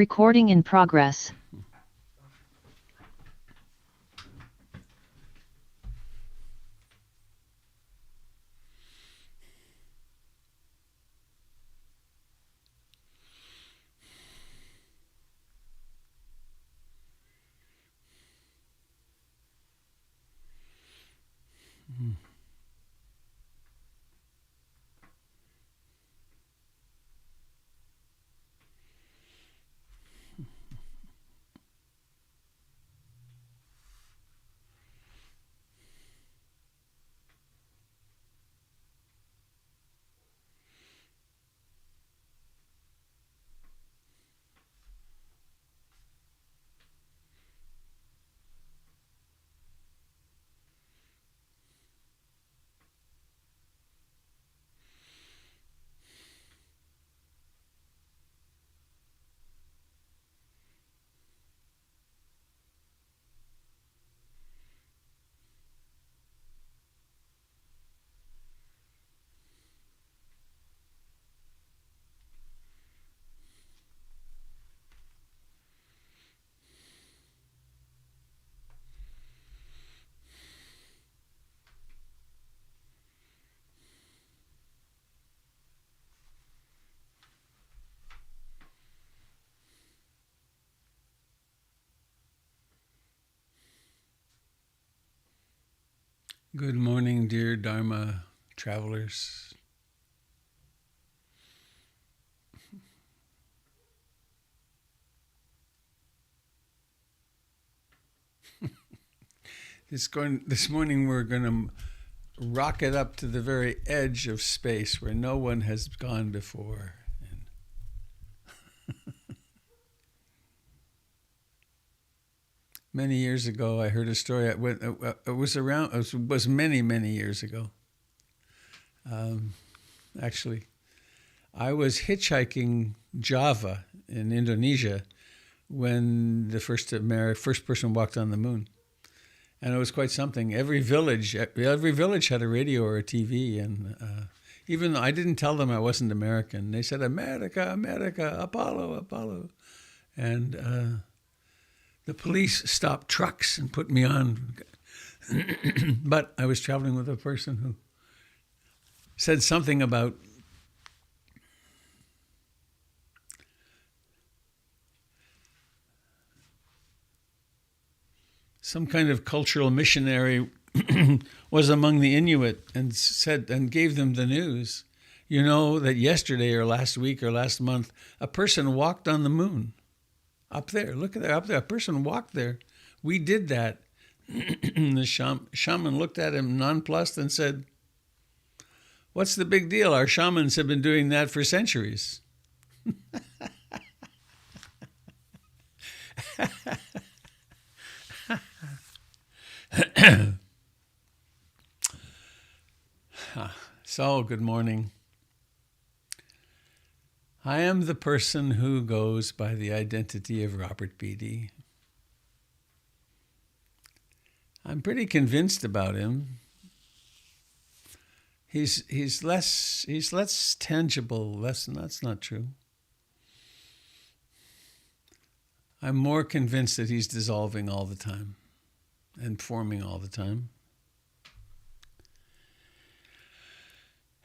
Recording in progress. Good morning, dear Dharma travelers. This morning we're going to rocket up to the very edge of space where no one has gone before. Many years ago, I heard a story. It was many, many years ago. Actually, I was hitchhiking Java in Indonesia when the first person walked on the moon, and it was quite something. Every village had a radio or a TV, and even though I didn't tell them I wasn't American, they said America, America, Apollo, Apollo, and the police stopped trucks and put me on. But I was traveling with a person who said something about some kind of cultural missionary was among the Inuit and gave them the news. You know that yesterday or last week or last month, a person walked on the moon. Up there, look at that, up there, a person walked there. We did that. The shaman looked at him nonplussed and said, "What's the big deal? Our shamans have been doing that for centuries." So, good morning. I am the person who goes by the identity of Robert Beatty. I'm pretty convinced about him. He's less tangible. That's not true. I'm more convinced that he's dissolving all the time and forming all the time.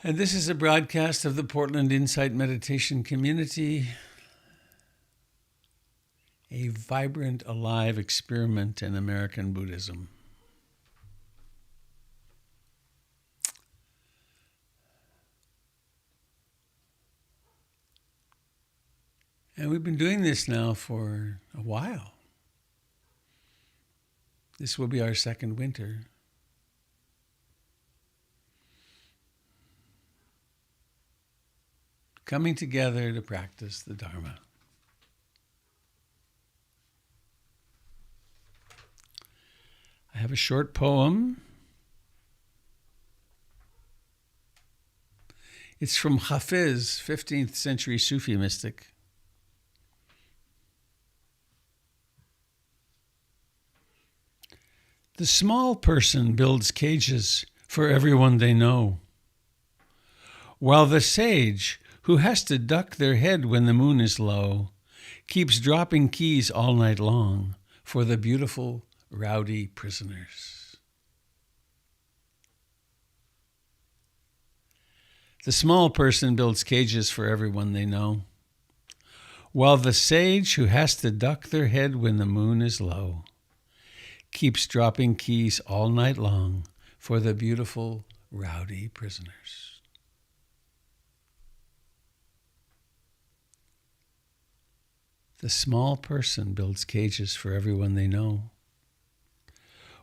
And this is a broadcast of the Portland Insight Meditation Community, a vibrant, alive experiment in American Buddhism. And we've been doing this now for a while. This will be our second winter. Coming together to practice the Dharma. I have a short poem. It's from Hafiz, 15th century Sufi mystic. The small person builds cages for everyone they know, while the sage, who has to duck their head when the moon is low, keeps dropping keys all night long for the beautiful, rowdy prisoners. The small person builds cages for everyone they know, while the sage who has to duck their head when the moon is low keeps dropping keys all night long for the beautiful, rowdy prisoners. The small person builds cages for everyone they know,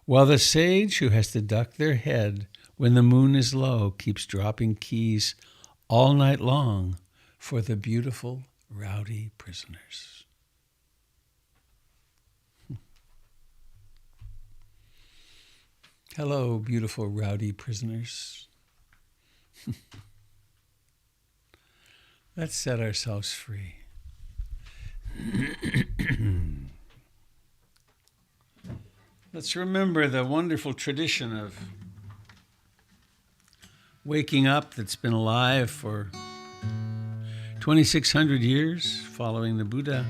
while the sage who has to duck their head when the moon is low keeps dropping keys all night long for the beautiful, rowdy prisoners. Hello, beautiful, rowdy prisoners. Let's set ourselves free. Let's remember the wonderful tradition of waking up that's been alive for 2,600 years following the Buddha.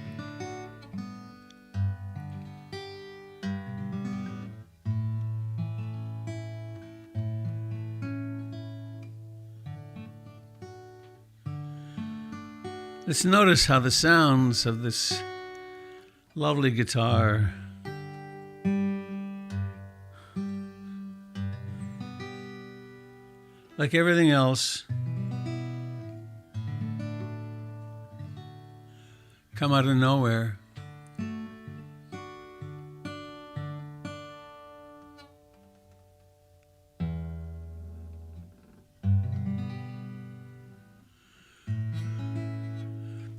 Let's notice how the sounds of this lovely guitar like everything else come out of nowhere.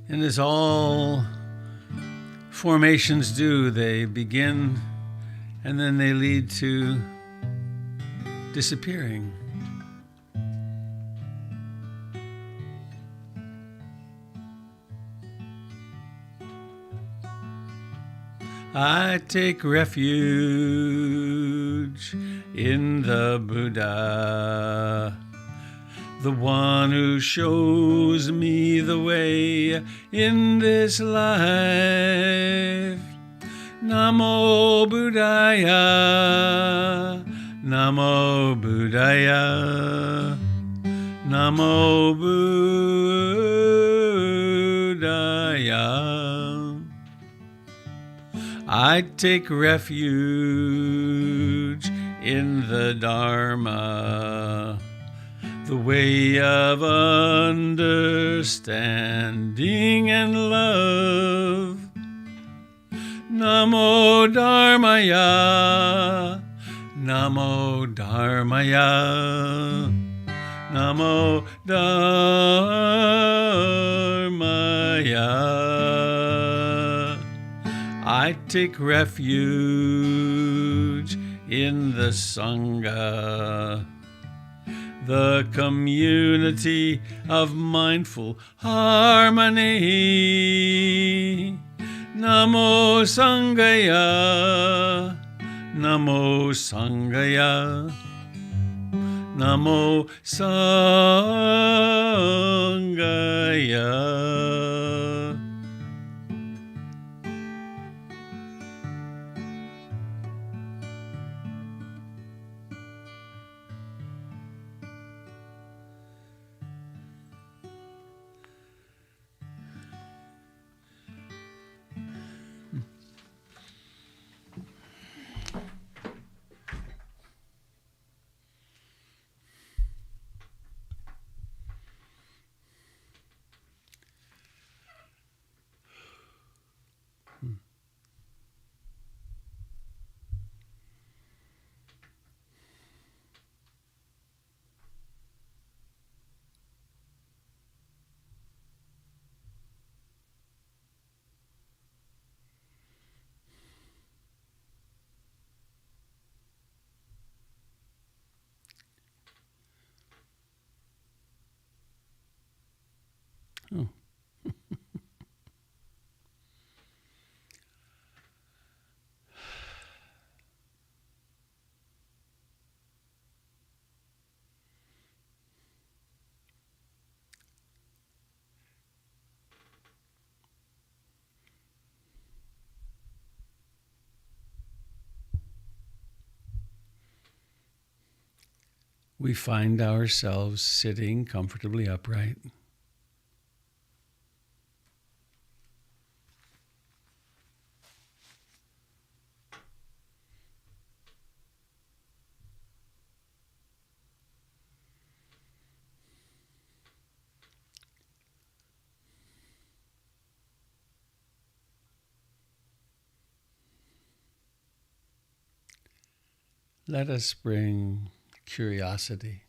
And as all formations do, they begin and then they lead to disappearing. I take refuge in the Buddha, the one who shows me the way in this life. Namo Buddhaya, Namo Buddhaya, Namo Buddhaya. I take refuge in the Dharma, the way of understanding and love. Namo Dharmaya, Namo Dharmaya, Namo Dharmaya. I take refuge in the Sangha, the community of mindful harmony. Namo Sanghaya, Namo Sanghaya, Namo Sanghaya. we find ourselves sitting comfortably upright. Let us bring curiosity.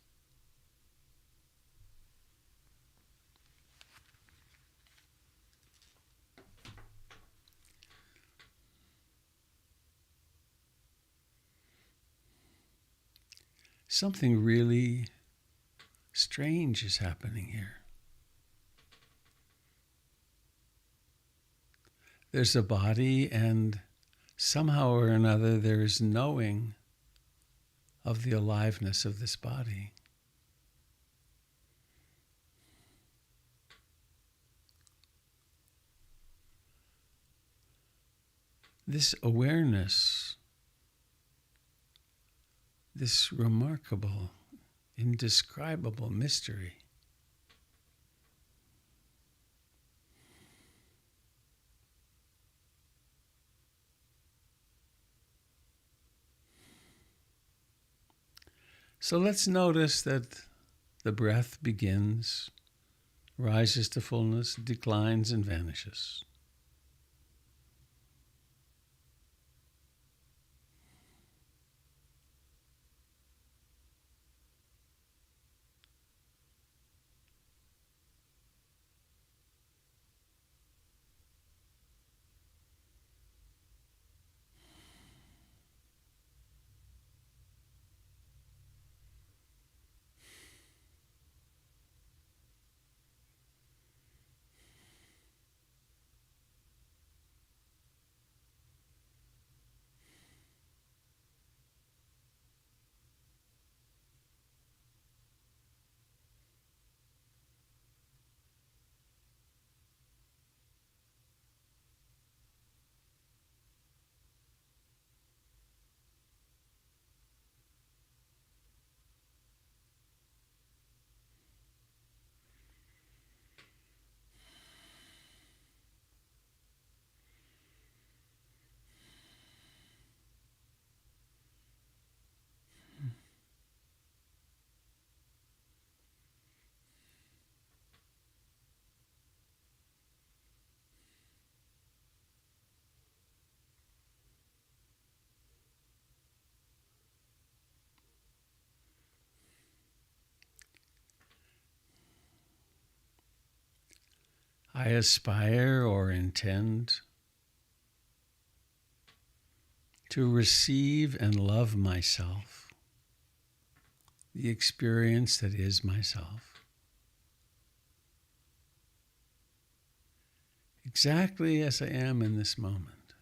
Something really strange is happening here. There's a body, and somehow or another there is knowing of the aliveness of this body. This awareness, this remarkable, indescribable mystery, so let's notice that the breath begins, rises to fullness, declines, and vanishes. I aspire or intend to receive and love myself, the experience that is myself, exactly as I am in this moment.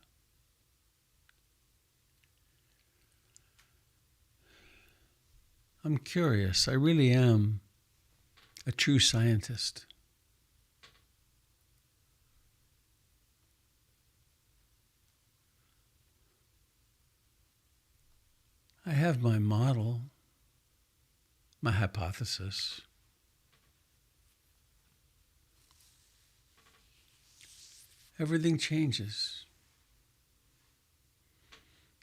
I'm curious. I really am a true scientist. I have my model, my hypothesis. Everything changes.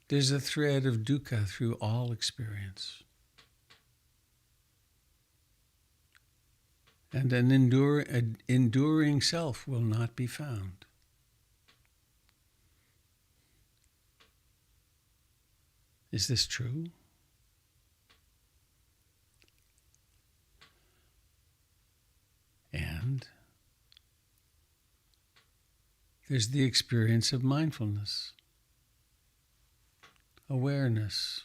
There's a thread of dukkha through all experience. And an enduring self will not be found. Is this true? And there's the experience of mindfulness, awareness.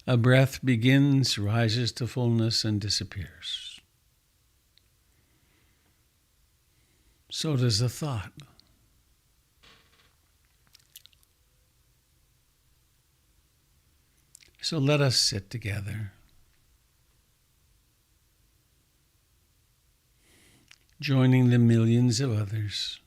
A breath begins, rises to fullness, and disappears. So does a thought. So let us sit together. joining the millions of others.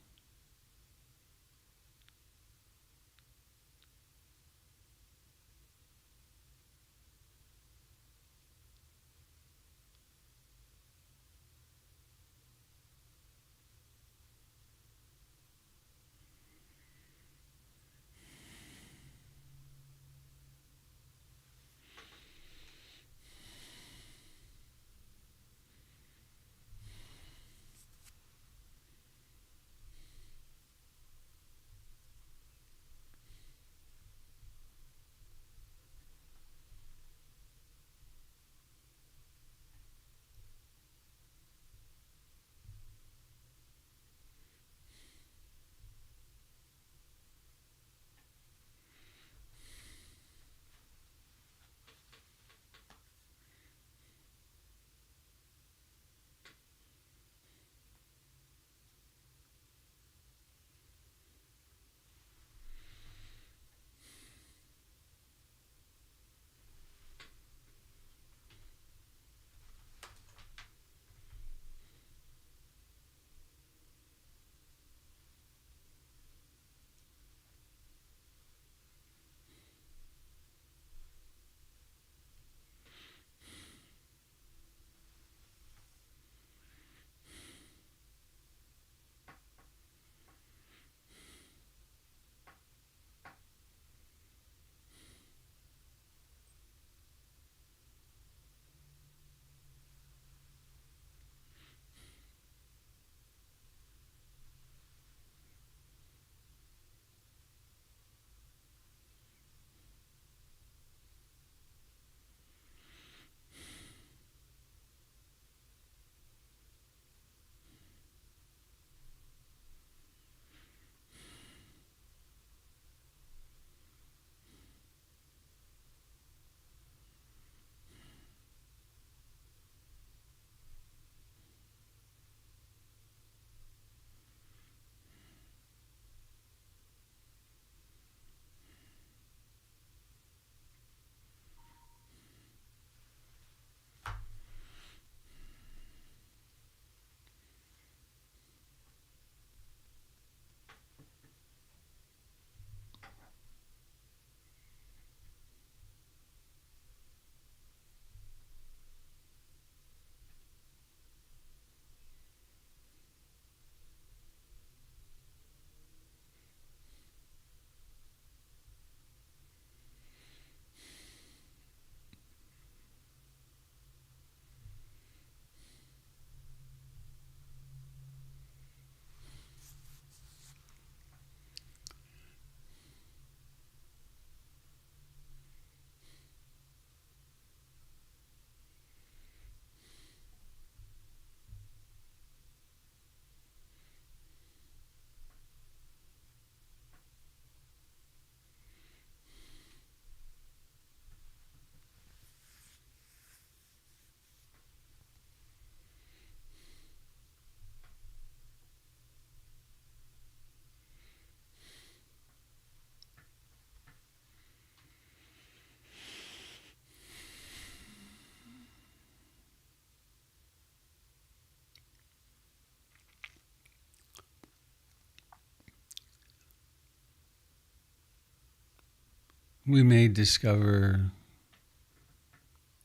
We may discover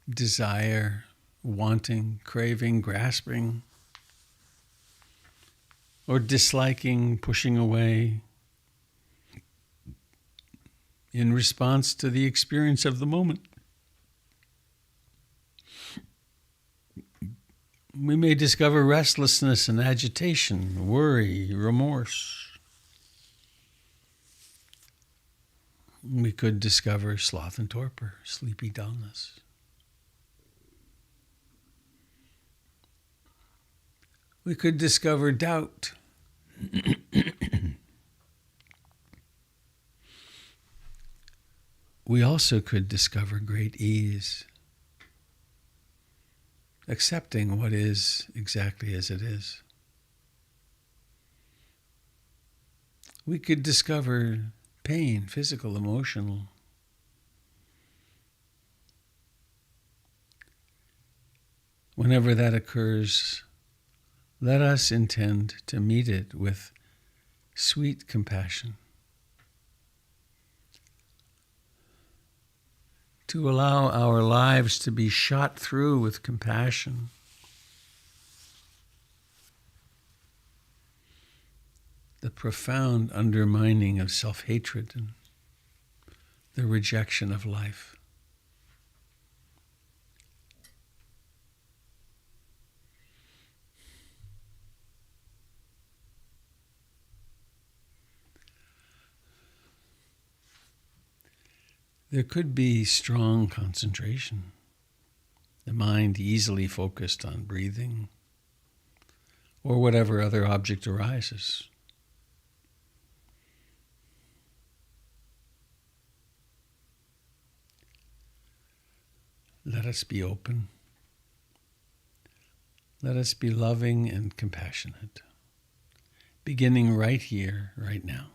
desire, wanting, craving, grasping, or disliking, pushing away in response to the experience of the moment. We may discover restlessness and agitation, worry, remorse. We could discover sloth and torpor, sleepy dullness. We could discover doubt. We also could discover great ease, accepting what is exactly as it is. We could discover pain, physical, emotional. Whenever that occurs, let us intend to meet it with sweet compassion, to allow our lives to be shot through with compassion, the profound undermining of self-hatred and the rejection of life. There could be strong concentration, the mind easily focused on breathing or whatever other object arises. Let us be open. Let us be loving and compassionate, beginning right here, right now.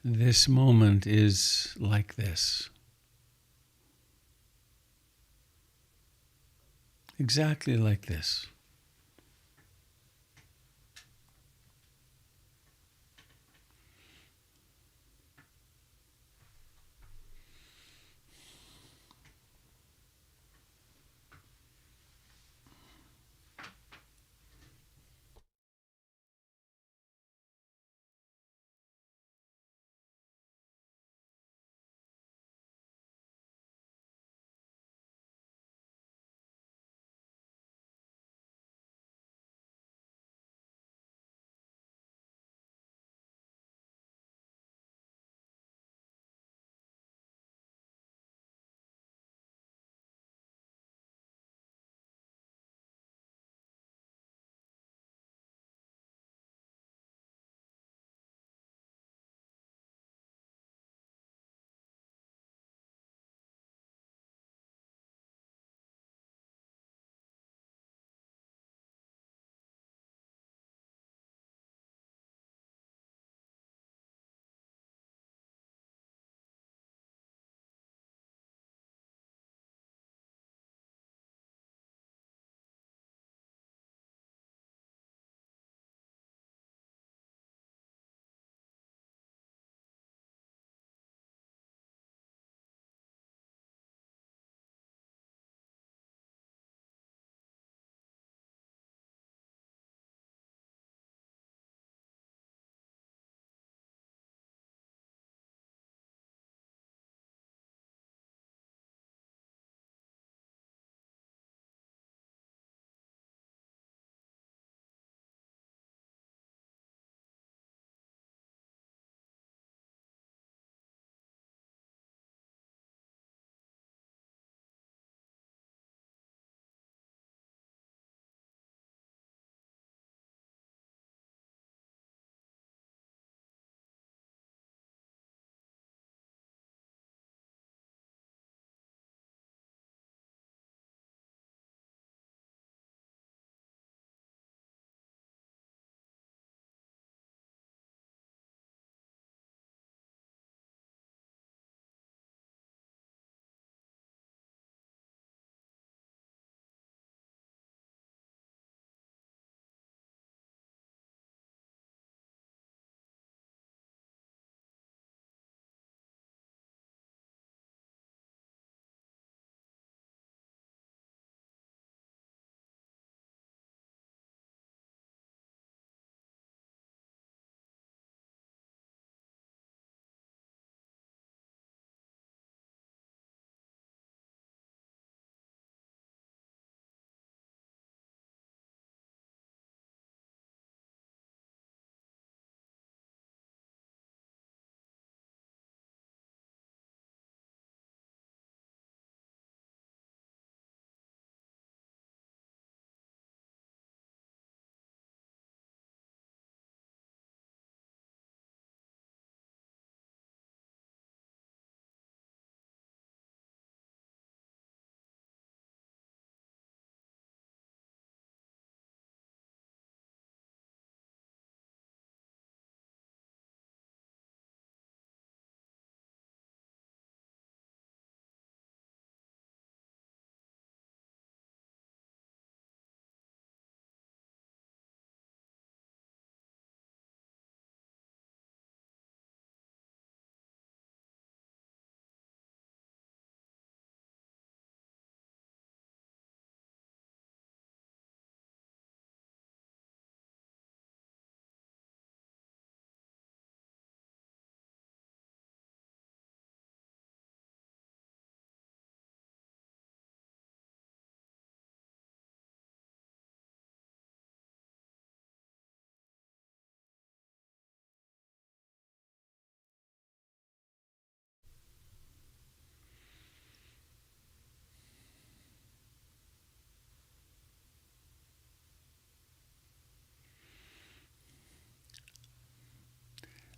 This moment is like this. Exactly like this.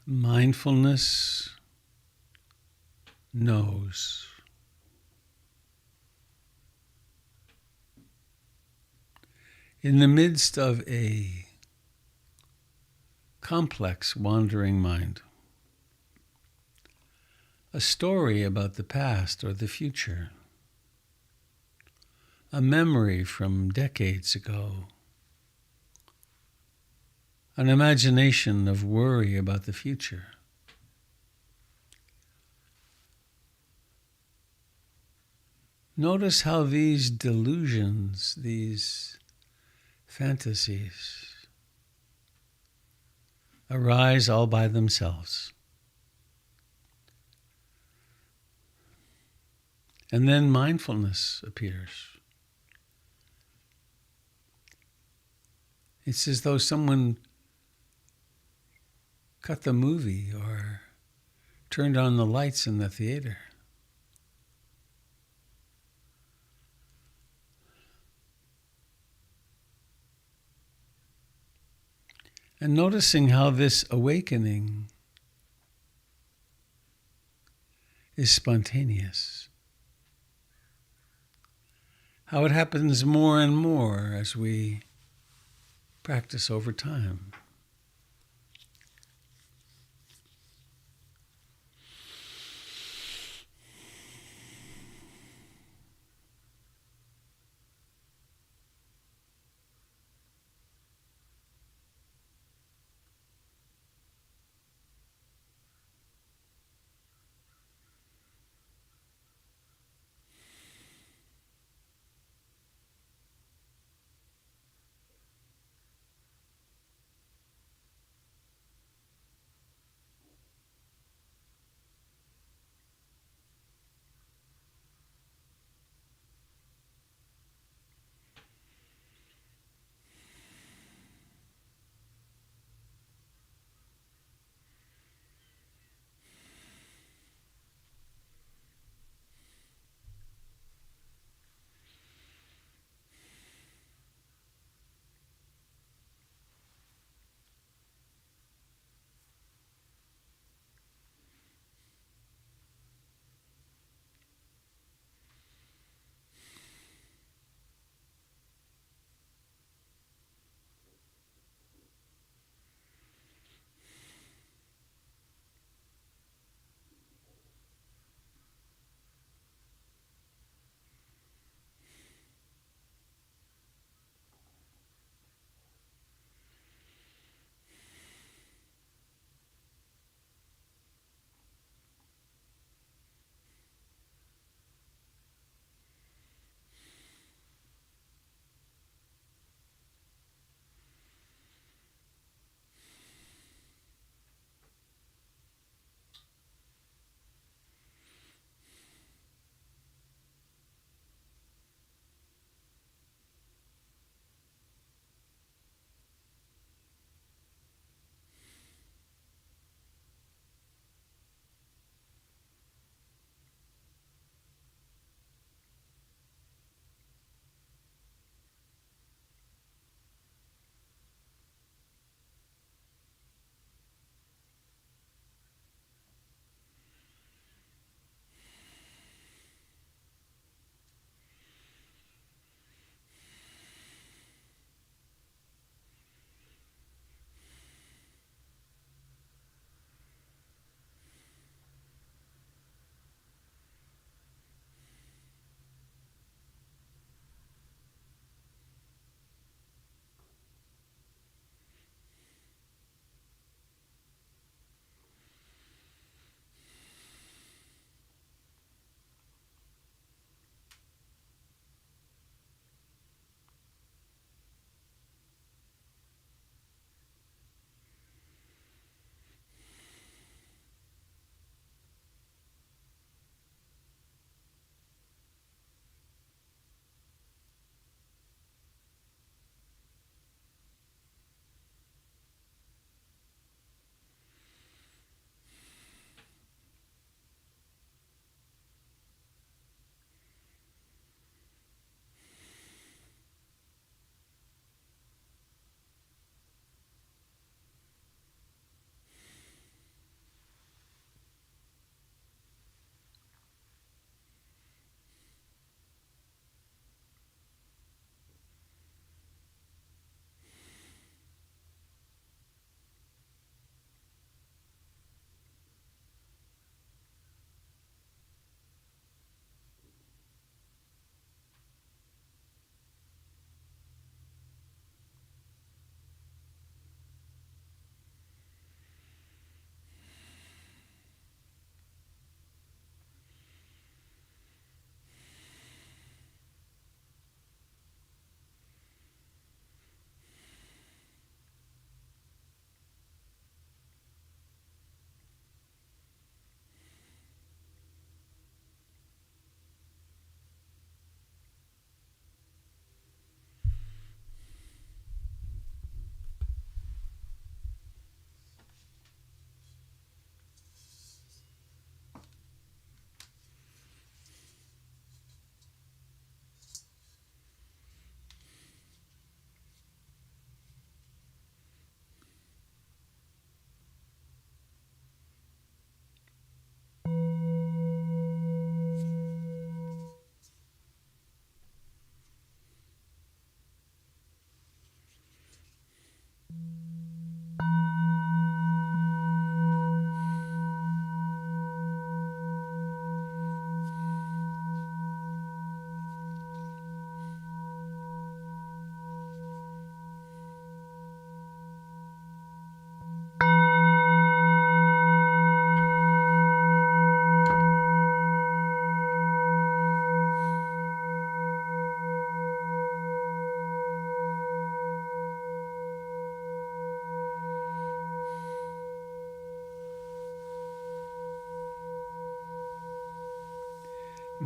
Mindfulness knows. In the midst of a complex wandering mind, a story about the past or the future, a memory from decades ago, an imagination of worry about the future. Notice how these delusions, these fantasies, arise all by themselves. And then mindfulness appears. It's as though someone cut the movie or turned on the lights in the theater. And noticing how this awakening is spontaneous. How it happens more and more as we practice over time.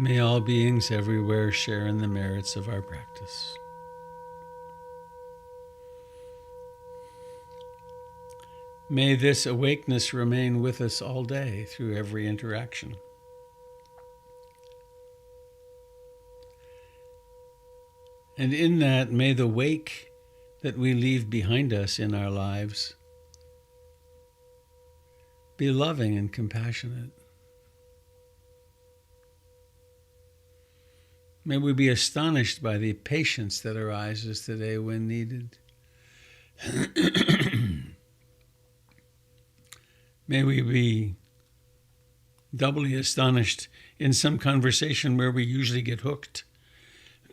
May all beings everywhere share in the merits of our practice. May this awakeness remain with us all day through every interaction. And in that, may the wake that we leave behind us in our lives be loving and compassionate. May we be astonished by the patience that arises today when needed. May we be doubly astonished in some conversation where we usually get hooked.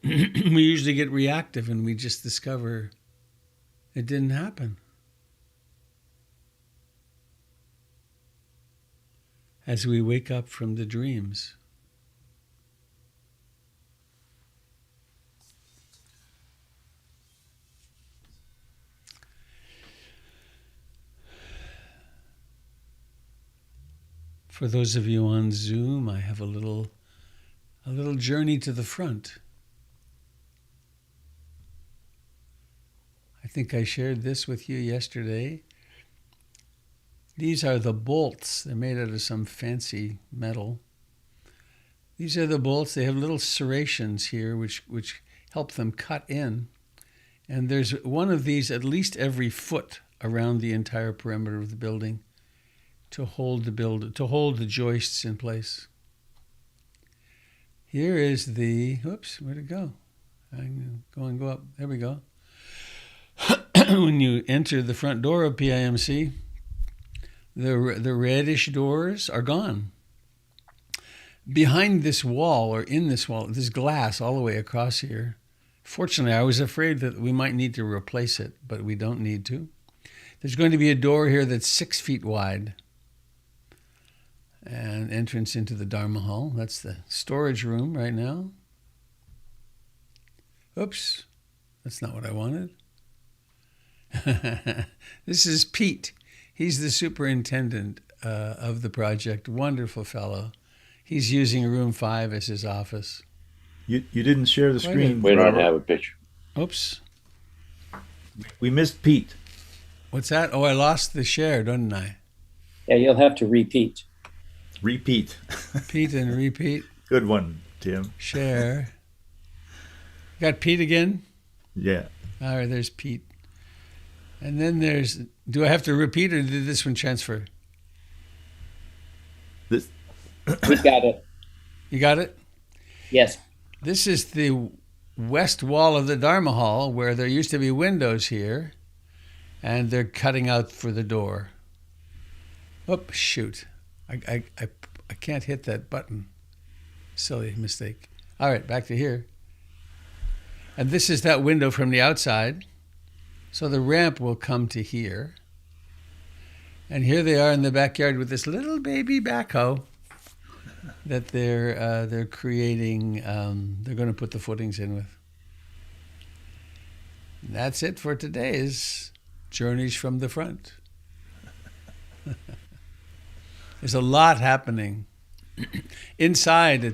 We usually get reactive and we just discover it didn't happen. As we wake up from the dreams. For those of you on Zoom, I have a little journey to the front. I think I shared this with you yesterday. These are the bolts. They're made out of some fancy metal. These are the bolts. They have little serrations here which help them cut in. And there's one of these at least every foot around the entire perimeter of the building to hold the joists in place. Here is the, oops, where'd it go? I'm going to go up. There we go. When you enter the front door of PIMC, the reddish doors are gone. Behind this wall, or in this wall, there's glass all the way across here. Fortunately, I was afraid that we might need to replace it, but we don't need to. There's going to be a door here that's 6 feet wide. And entrance into the Dharma Hall. That's the storage room right now. Oops, that's not what I wanted. This is Pete. He's the superintendent of the project. Wonderful fellow. He's using room 5 as his office. You didn't share the screen. We don't have a picture. Oops. We missed Pete. What's that? Oh, I lost the share, didn't I? Yeah, you'll have to repeat. Repeat. Pete and repeat. Good one, Tim. Share. Got Pete again? Yeah. All right, there's Pete. And then there's, do I have to repeat or did this one transfer? This. We got it. You got it? Yes. This is the west wall of the Dharma Hall where there used to be windows here, and they're cutting out for the door. Oops, shoot. I can't hit that button. Silly mistake. All right, back to here. And this is that window from the outside. So the ramp will come to here. And here they are in the backyard with this little baby backhoe that they're creating. They're going to put the footings in with. And that's it for today's Journeys from the Front. There's a lot happening. Inside,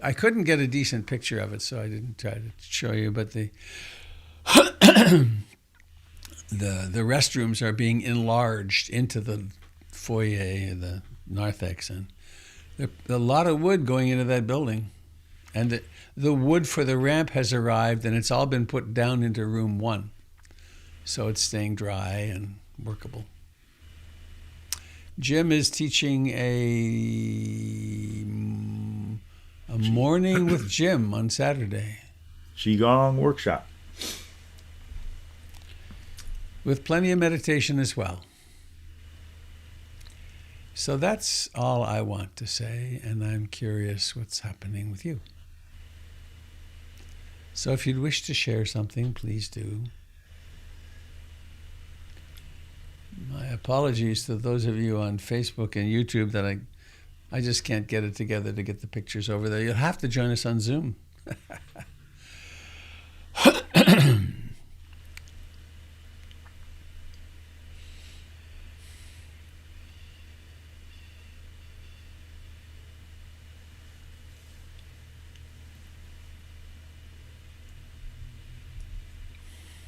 I couldn't get a decent picture of it, so I didn't try to show you. But the restrooms are being enlarged into the foyer, the narthex, and there's a lot of wood going into that building. And the wood for the ramp has arrived, and it's all been put down into room 1, so it's staying dry and workable. Jim is teaching a morning with Jim on Saturday. Qigong workshop. With plenty of meditation as well. So that's all I want to say, and I'm curious what's happening with you. So if you'd wish to share something, please do. My apologies to those of you on Facebook and YouTube that I just can't get it together to get the pictures over there. You'll have to join us on Zoom.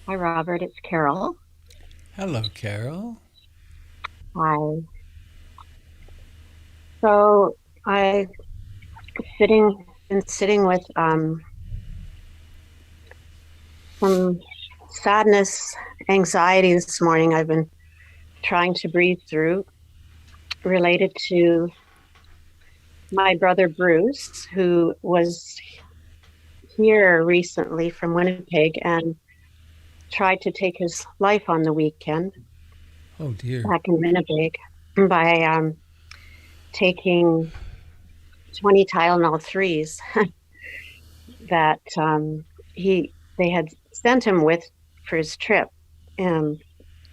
Hi, Robert. It's Carol. Hello, Carol. Hi. So I've been sitting with some sadness, anxiety this morning. I've been trying to breathe through, related to my brother Bruce, who was here recently from Winnipeg and tried to take his life on the weekend Oh, dear. back in Winnipeg by taking 20 Tylenol threes that they had sent him with for his trip, um,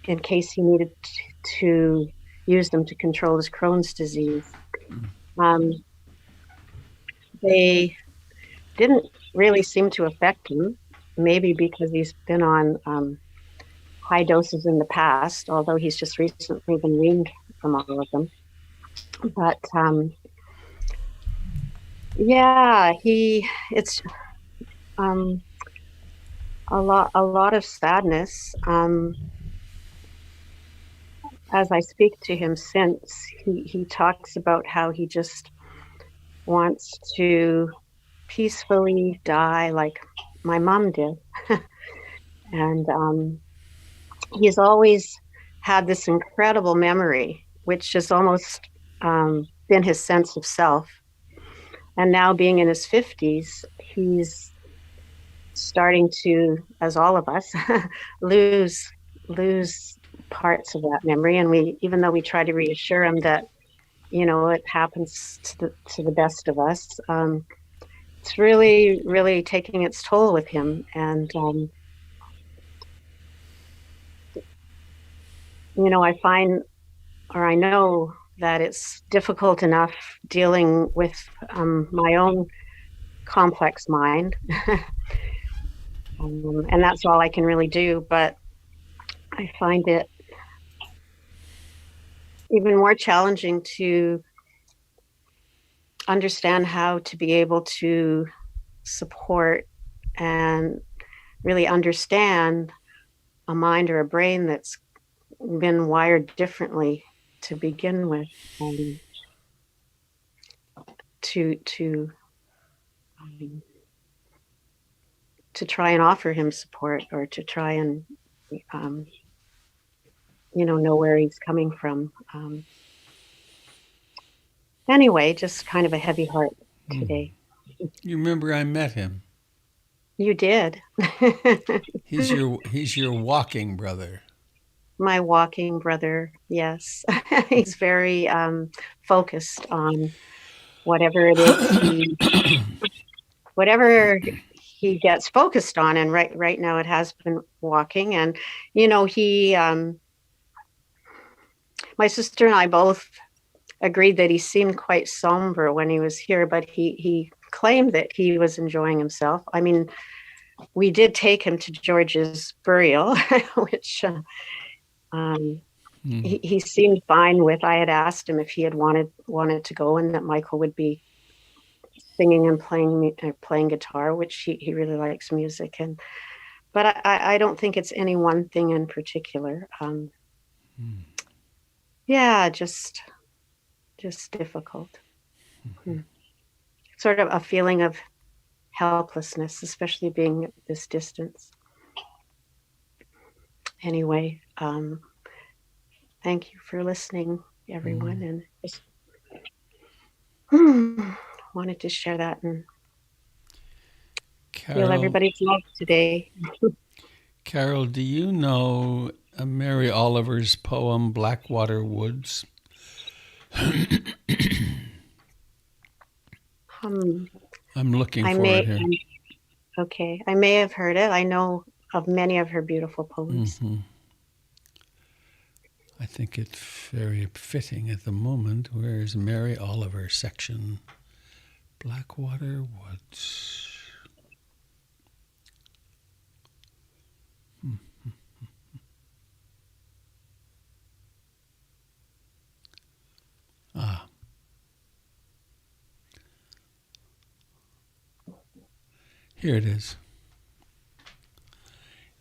in case he needed to use them to control his Crohn's disease. Um, they didn't really seem to affect him, maybe because he's been on high doses in the past, although he's just recently been weaned from all of them. But yeah, it's a lot of sadness. As I speak to him since, he talks about how he just wants to peacefully die like my mom did. And he's always had this incredible memory, which has almost been his sense of self. And now, being in his 50s, he's starting to, as all of us, lose parts of that memory. And even though we try to reassure him that, it happens to the best of us, it's really, really taking its toll with him. And I know that it's difficult enough dealing with my own complex mind. And that's all I can really do. But I find it even more challenging to understand how to be able to support and really understand a mind or a brain that's been wired differently to begin with, to try and offer him support, or to try and know where he's coming from. Anyway, just kind of a heavy heart today. You remember I met him. You did. He's your walking brother. My walking brother, yes. He's very focused on whatever it is whatever he gets focused on. And right now it has been walking. And he my sister and I both agreed that he seemed quite somber when he was here, but he claimed that he was enjoying himself. I mean, we did take him to George's burial, which he seemed fine with. I had asked him if he had wanted to go, and that Michael would be singing and playing guitar, which he really likes music. But I don't think it's any one thing in particular. Yeah, just difficult. Sort of a feeling of helplessness, especially being at this distance. Anyway, thank you for listening, everyone, and just wanted to share that and feel everybody's love today. Carol, do you know Mary Oliver's poem Blackwater Woods? I'm looking for it here. Okay, I may have heard it. I know of many of her beautiful poems. I think it's very fitting at the moment. Where is Mary Oliver section? Blackwater Woods. Here it is.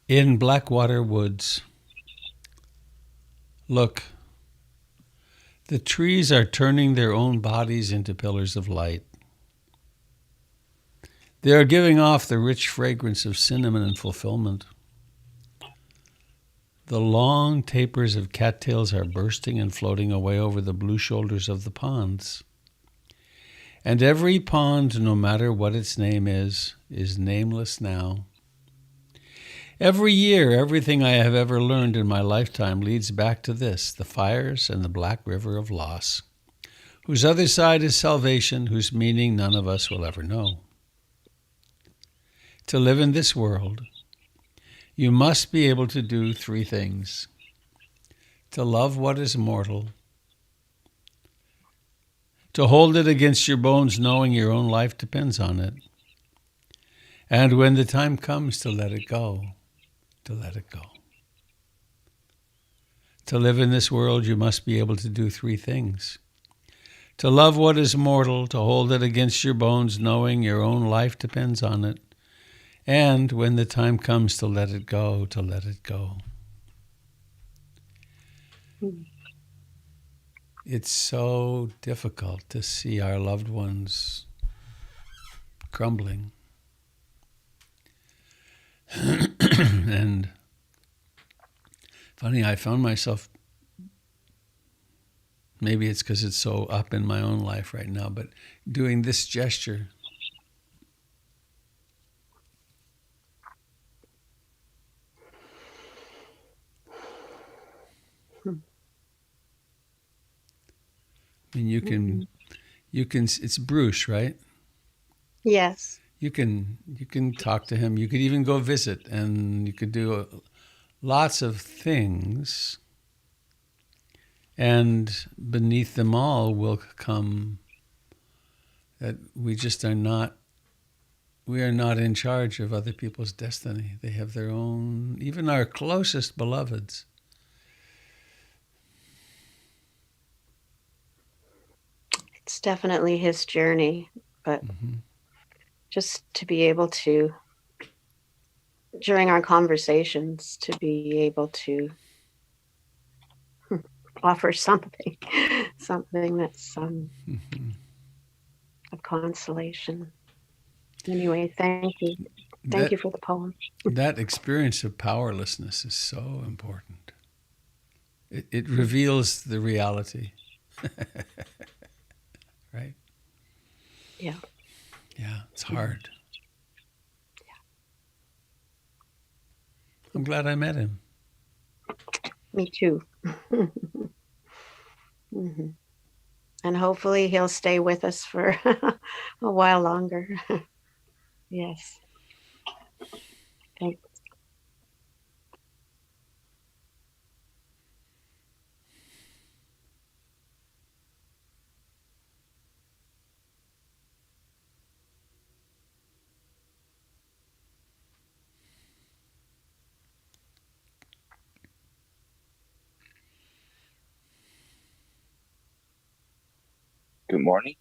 In Blackwater woods, look, the trees are turning their own bodies into pillars of light. They are giving off the rich fragrance of cinnamon and fulfillment. The long tapers of cattails are bursting and floating away over the blue shoulders of the ponds. And every pond, no matter what its name is nameless now. Every year, everything I have ever learned in my lifetime leads back to this, the fires and the black river of loss, whose other side is salvation, whose meaning none of us will ever know. To live in this world, you must be able to do three things. To love what is mortal, to hold it against your bones knowing your own life depends on it, and when the time comes to let it go, to let it go. To live in this world, you must be able to do three things. To love what is mortal, to hold it against your bones knowing your own life depends on it, and when the time comes to let it go, to let it go. It's so difficult to see our loved ones crumbling. And funny, I found myself, maybe it's because it's so up in my own life right now, but doing this gesture. I mean, you can, it's Bruce, right? Yes. You can talk to him. You could even go visit, and you could do lots of things. And beneath them all will come that we just are not. We are not in charge of other people's destiny. They have their own. Even our closest beloveds. It's definitely his journey, but just to be able to, during our conversations, to be able to offer something that's of consolation. Anyway, thank you. Thank you for the poem. That experience of powerlessness is so important. It reveals the reality. Right? Yeah. Yeah, it's hard. Yeah. I'm glad I met him. Me too. And hopefully he'll stay with us for a while longer. Yes. Thanks. Good morning.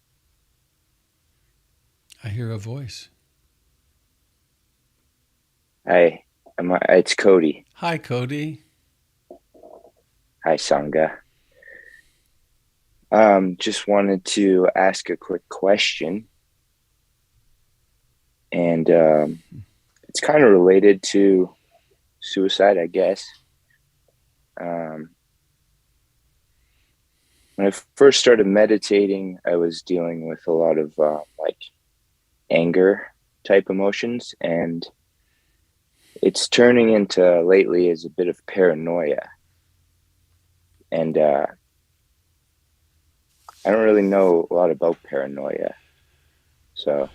I hear a voice. Hi, it's Cody. Hi, Cody. Hi, Sangha. Just wanted to ask a quick question. And it's kind of related to suicide, I guess. When I first started meditating, I was dealing with a lot of anger type emotions, and it's turning into lately as a bit of paranoia. And I don't really know a lot about paranoia. So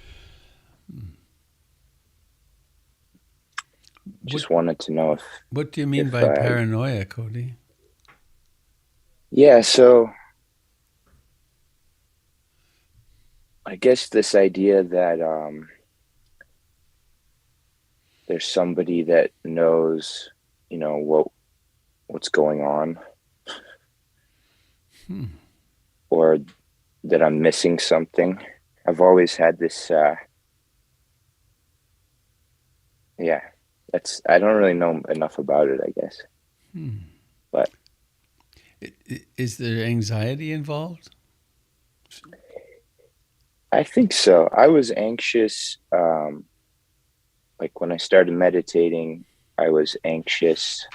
just wanted to know if... What do you mean by paranoia, Cody? Yeah, so I guess this idea that there's somebody that knows, what's going on, or that I'm missing something. I've always had this, I don't really know enough about it, I guess. But Is there anxiety involved? I think so. I was anxious. Like when I started meditating, I was anxious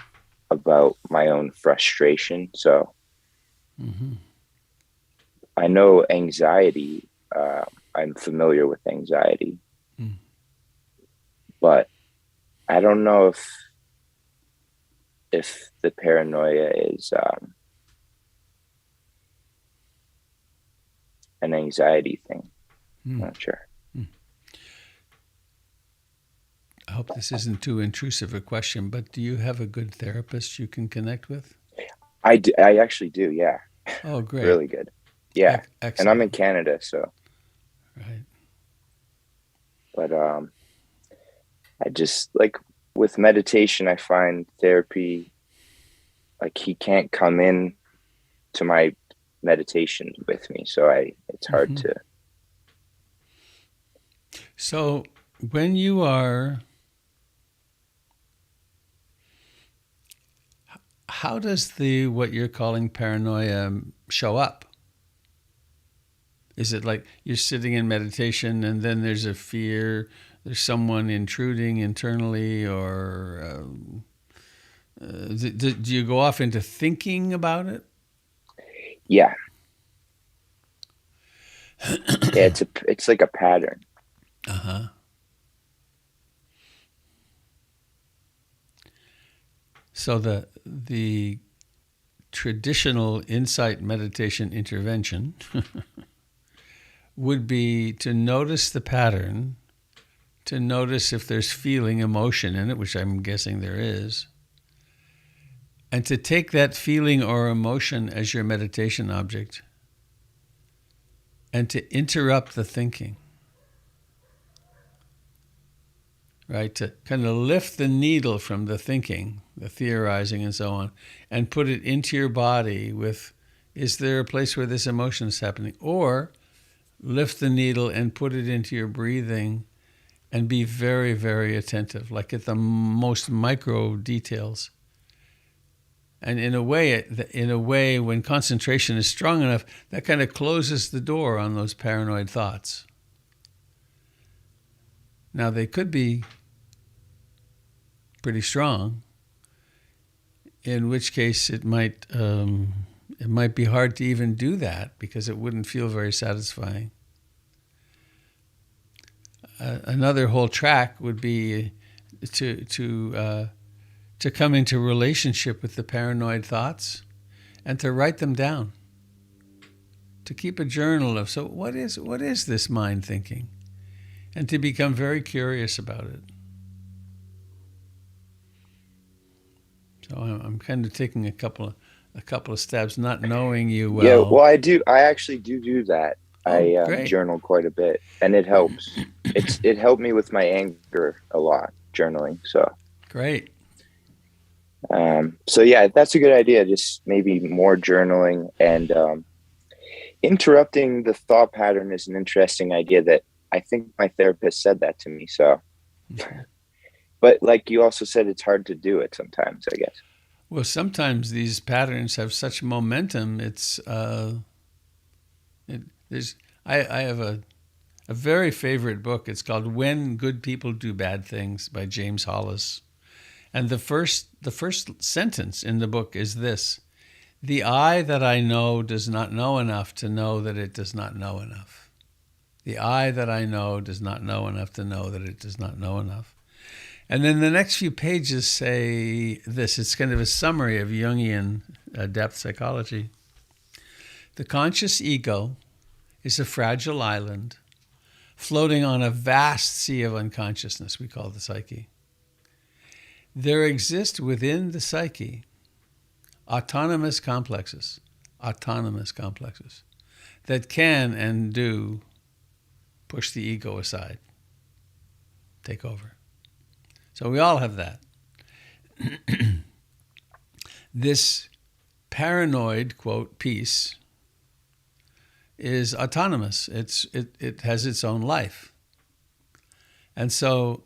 about my own frustration. So I know anxiety. I'm familiar with anxiety, but I don't know if the paranoia is an anxiety thing. I'm not sure. I hope this isn't too intrusive a question, but do you have a good therapist you can connect with? I actually do. Yeah. Oh, great. Really good. Yeah. Excellent. And I'm in Canada, so. Right. But I just, like, with meditation, I find therapy, like, he can't come in to my meditation with me, so it's hard to. So when you are, how does what you're calling paranoia show up? Is it like you're sitting in meditation and then there's a fear, there's someone intruding internally, or do you go off into thinking about it? Yeah. Yeah, it's like a pattern. So the traditional insight meditation intervention would be to notice the pattern, to notice if there's feeling, emotion in it, which I'm guessing there is, and to take that feeling or emotion as your meditation object and to interrupt the thinking, right? To kind of lift the needle from the thinking, the theorizing and so on, and put it into your body with, is there a place where this emotion is happening? Or lift the needle and put it into your breathing and be very, very attentive, like at the most micro details. And in a way, when concentration is strong enough, that kind of closes the door on those paranoid thoughts. Now, they could be pretty strong, in which case it might be hard to even do that because it wouldn't feel very satisfying. Another whole track would be to come into relationship with the paranoid thoughts and to write them down. To keep a journal of, so what is this mind thinking? And to become very curious about it. So I'm kind of taking a couple of stabs, not knowing you well. Yeah, well, I actually do that. Great. I journal quite a bit, and it helps. It helped me with my anger a lot, journaling. So great. So yeah, that's a good idea. Just maybe more journaling, and interrupting the thought pattern is an interesting idea that I think my therapist said that to me. So, but like you also said, it's hard to do it sometimes, I guess. Well, sometimes these patterns have such momentum. I have a very favorite book. It's called When Good People Do Bad Things by James Hollis. And the first sentence in the book is this: the I that I know does not know enough to know that it does not know enough. The I that I know does not know enough to know that it does not know enough. And then the next few pages say this. It's kind of a summary of Jungian depth psychology. The conscious ego is a fragile island floating on a vast sea of unconsciousness we call the psyche. There exist within the psyche autonomous complexes that can and do push the ego aside, take over. So we all have that. This paranoid, quote, piece is autonomous. It has its own life. And so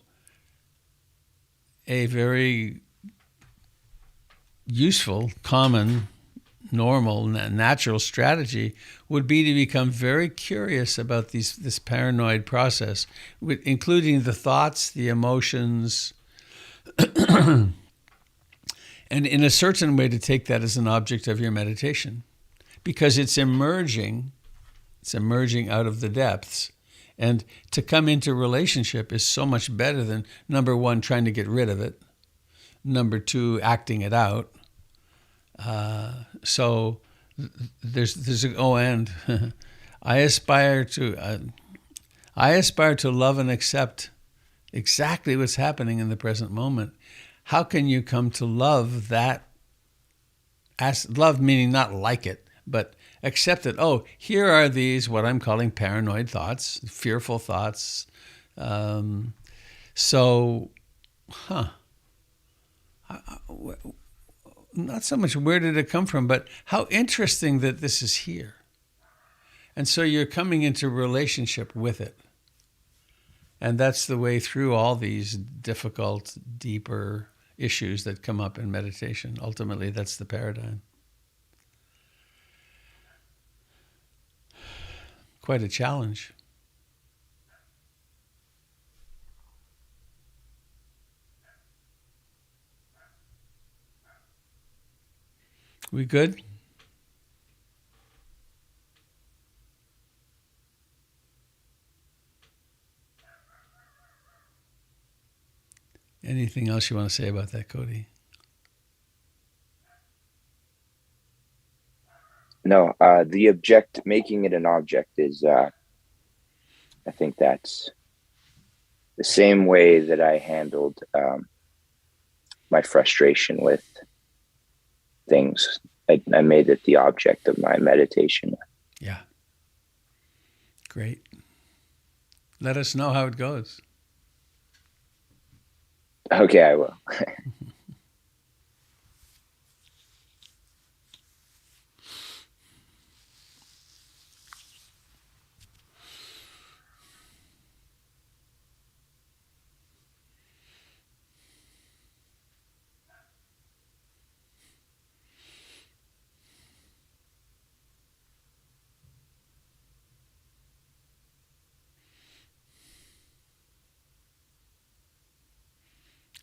a very useful, common, normal, natural strategy would be to become very curious about this paranoid process, including the thoughts, the emotions, and in a certain way to take that as an object of your meditation, because it's emerging out of the depths. And to come into relationship is so much better than, number one, trying to get rid of it, number two, acting it out. So there's a and I aspire to love and accept exactly what's happening in the present moment. How can you come to love that? Love meaning not like it, but accept it. Oh, here are these, what I'm calling paranoid thoughts, fearful thoughts. Not so much where did it come from, but how interesting that this is here. And so you're coming into relationship with it. And that's the way through all these difficult, deeper issues that come up in meditation. Ultimately, that's the paradigm. Quite a challenge. We good? Anything else you want to say about that, Cody? No, making it an object is, I think that's the same way that I handled my frustration with things. I made it the object of my meditation. Yeah. Great. Let us know how it goes. Okay, I will.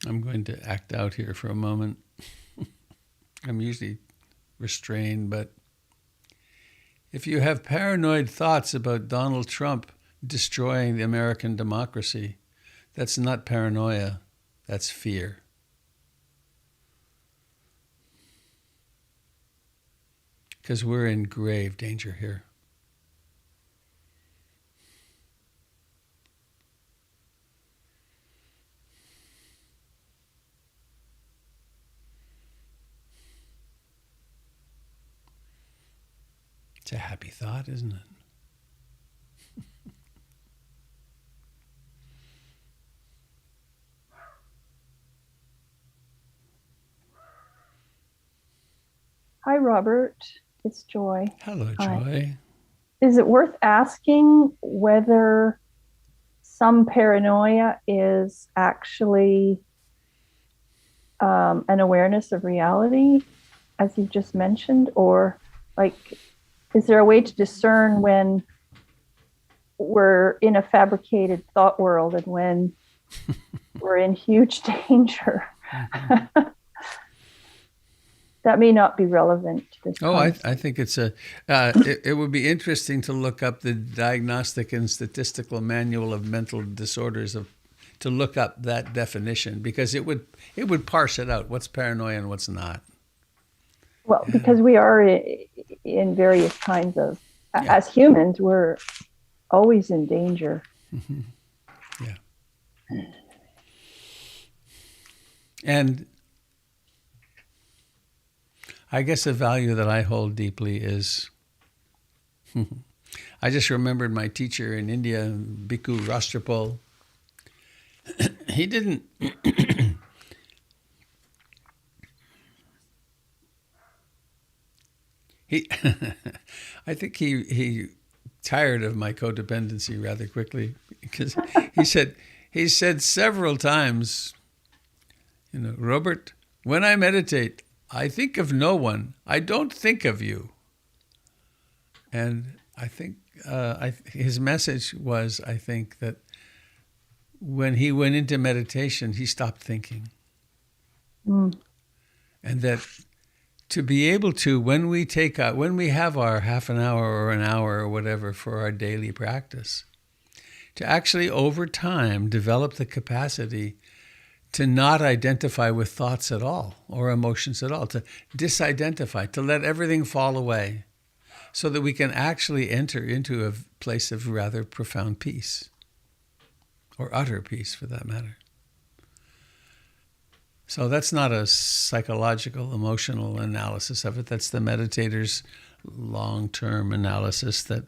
I'm going to act out here for a moment. I'm usually restrained, but if you have paranoid thoughts about Donald Trump destroying the American democracy, that's not paranoia, that's fear. Because we're in grave danger here. It's a happy thought, isn't it? Hi, Robert. It's Joy. Hello, Hi. Joy. Is it worth asking whether some paranoia is actually an awareness of reality, as you just mentioned, or is there a way to discern when we're in a fabricated thought world and when we're in huge danger? Mm-hmm. That may not be relevant to this. I think it's it would be interesting to look up the Diagnostic and Statistical Manual of Mental Disorders to look up that definition, because it would parse it out, what's paranoia and what's not. Well, because we are in various kinds of, as humans, we're always in danger. Mm-hmm. Yeah. And I guess a value that I hold deeply is, I just remembered my teacher in India, Bhikkhu Rashtrapal. He didn't, I think he tired of my codependency rather quickly, because he said several times, Robert, when I meditate, I think of no one. I don't think of you. And I think his message was, I think, that when he went into meditation, he stopped thinking. And that to be able to, when we have our half an hour or an hour or whatever for our daily practice, to actually over time develop the capacity to not identify with thoughts at all or emotions at all, to disidentify, to let everything fall away, so that we can actually enter into a place of rather profound peace, or utter peace for that matter. So that's not a psychological, emotional analysis of it. That's the meditator's long-term analysis, that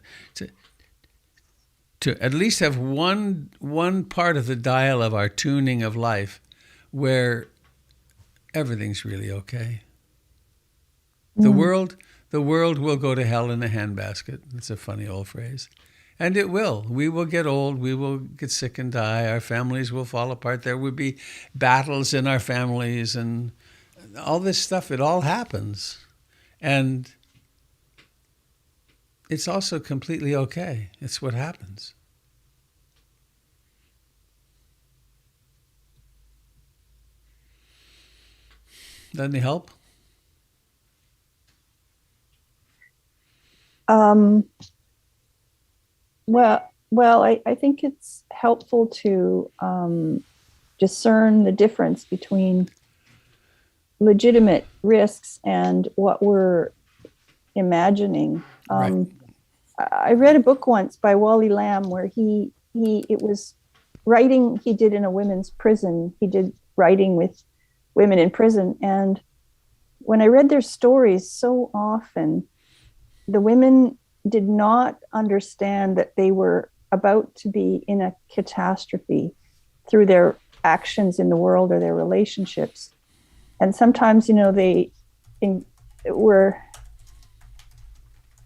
to at least have one part of the dial of our tuning of life where everything's really okay. The world will go to hell in a handbasket. It's a funny old phrase. And it will. We will get old. We will get sick and die. Our families will fall apart. There will be battles in our families and all this stuff. It all happens. And it's also completely okay. It's what happens. Doesn't it help? Well, I think it's helpful to discern the difference between legitimate risks and what we're imagining. Right. I read a book once by Wally Lamb where it was writing he did in a women's prison. He did writing with women in prison. And when I read their stories, so often the women did not understand that they were about to be in a catastrophe through their actions in the world or their relationships. And sometimes, they were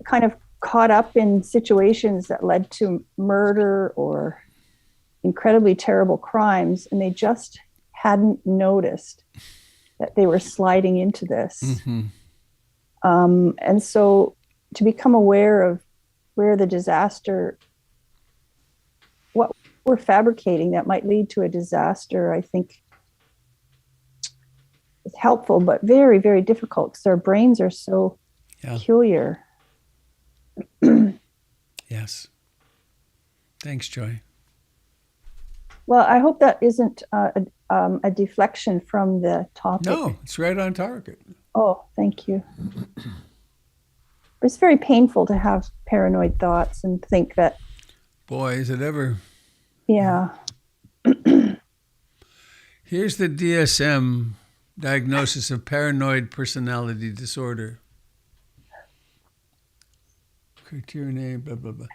kind of caught up in situations that led to murder or incredibly terrible crimes, and they just hadn't noticed that they were sliding into this. And so to become aware of where the disaster, what we're fabricating that might lead to a disaster, I think is helpful, but very, very difficult because our brains are so peculiar. Yes. Thanks, Joy. Well, I hope that isn't a deflection from the topic. No, it's right on target. Oh, thank you. It's very painful to have paranoid thoughts and think that. Boy, is it ever. Yeah. Here's the DSM diagnosis of paranoid personality disorder. Criterion A, blah, blah, blah.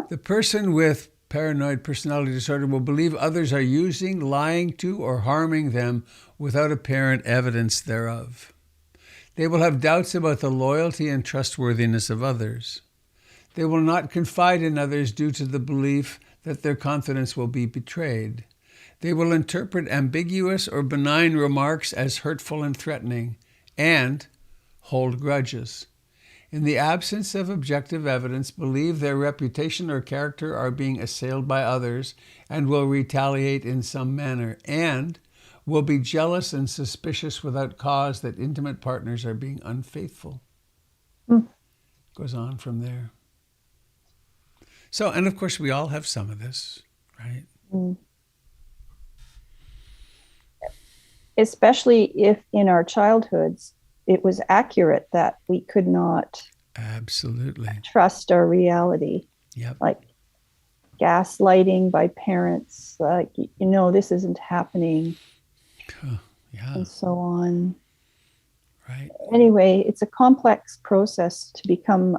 The person with paranoid personality disorder will believe others are using, lying to, or harming them without apparent evidence thereof. They will have doubts about the loyalty and trustworthiness of others. They will not confide in others due to the belief that their confidence will be betrayed. They will interpret ambiguous or benign remarks as hurtful and threatening, and hold grudges. In the absence of objective evidence, believe their reputation or character are being assailed by others and will retaliate in some manner, and will be jealous and suspicious without cause that intimate partners are being unfaithful. Goes on from there. So, and of course, we all have some of this, right? Especially if in our childhoods, it was accurate that we could not absolutely trust our reality. Yep. Like gaslighting by parents, like, this isn't happening. Yeah. And so on. Right. Anyway, it's a complex process to become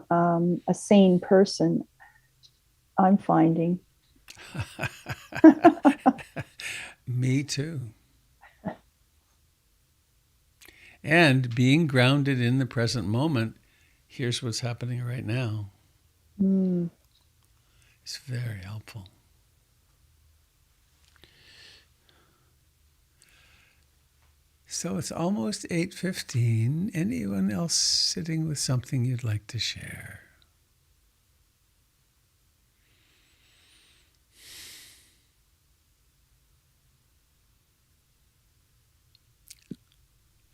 a sane person, I'm finding. Me too. And being grounded in the present moment, here's what's happening right now. It's very helpful. So it's almost 8:15. Anyone else sitting with something you'd like to share?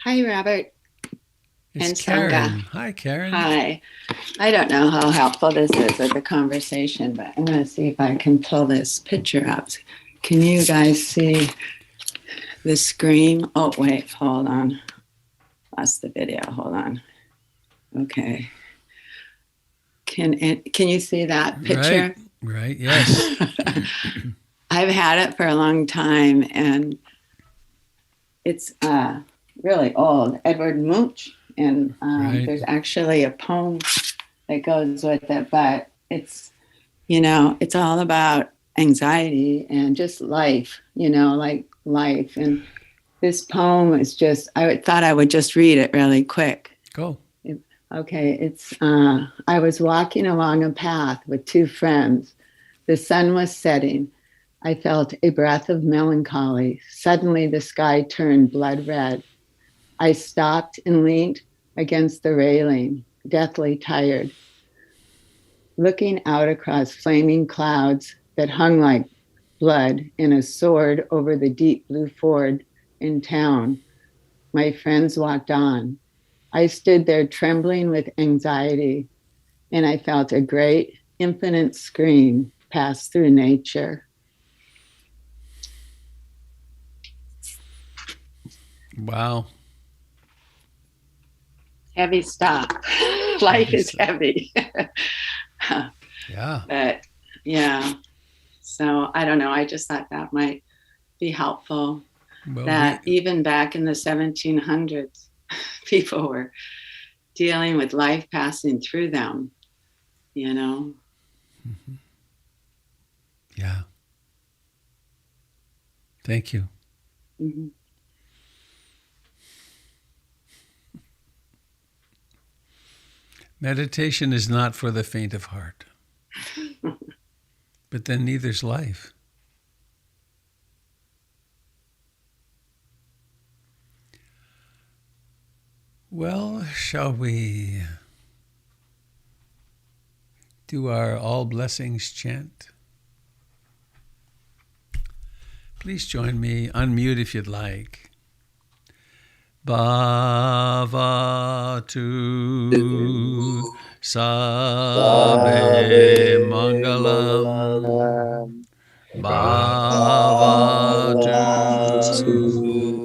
Hi, Robert. It's And Karen. Sangha. Hi, Karen. Hi. I don't know how helpful this is with the conversation, but I'm going to see if I can pull this picture up. Can you guys see the screen? Oh, wait, hold on. Lost the video. Hold on. Okay. Can you see that picture? Right. Yes. I've had it for a long time, and it's really old. Edward Munch, and there's actually a poem that goes with it, but it's, it's all about anxiety and just life, like life. And this poem is just, I thought I would just read it really quick. Go. Okay, it's, I was walking along a path with two friends. The sun was setting. I felt a breath of melancholy. Suddenly the sky turned blood red. I stopped and leaned against the railing, deathly tired, looking out across flaming clouds that hung like blood in a sword over the deep blue ford in town. My friends walked on. I stood there trembling with anxiety, and I felt a great, infinite scream pass through nature. Wow. Heavy stuff. Life is heavy. Yeah. But yeah. So I don't know. I just thought that might be helpful. Well, That even back in the 1700s, people were dealing with life passing through them, Mm-hmm. Yeah. Thank you. Mm-hmm. Meditation is not for the faint of heart. But then neither's life. Well, shall we do our All Blessings Chant? Please join me. Unmute if you'd like. Bhavatu Sabe Mangalam. Bhavatu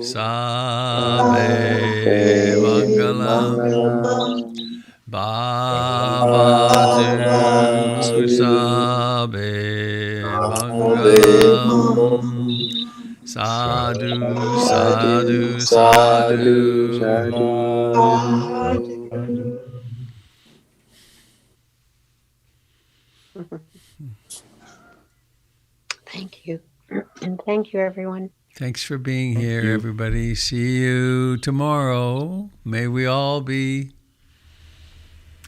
Sabe Mangalam. Bhavatu Sabe Mangalam. Sadhu, sadhu, sadhu. Thank you. And thank you, everyone. Thanks for being here, everybody. See you tomorrow. May we all be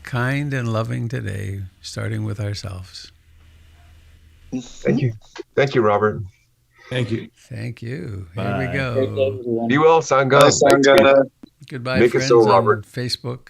kind and loving today, starting with ourselves. Thank you. Thank you, Robert. Thank you. Thank you. Bye. Here we Great day, go. everyone. Be well, Sangha. Bye, Sangha. Goodbye, Make it friends so, on Robert. Facebook.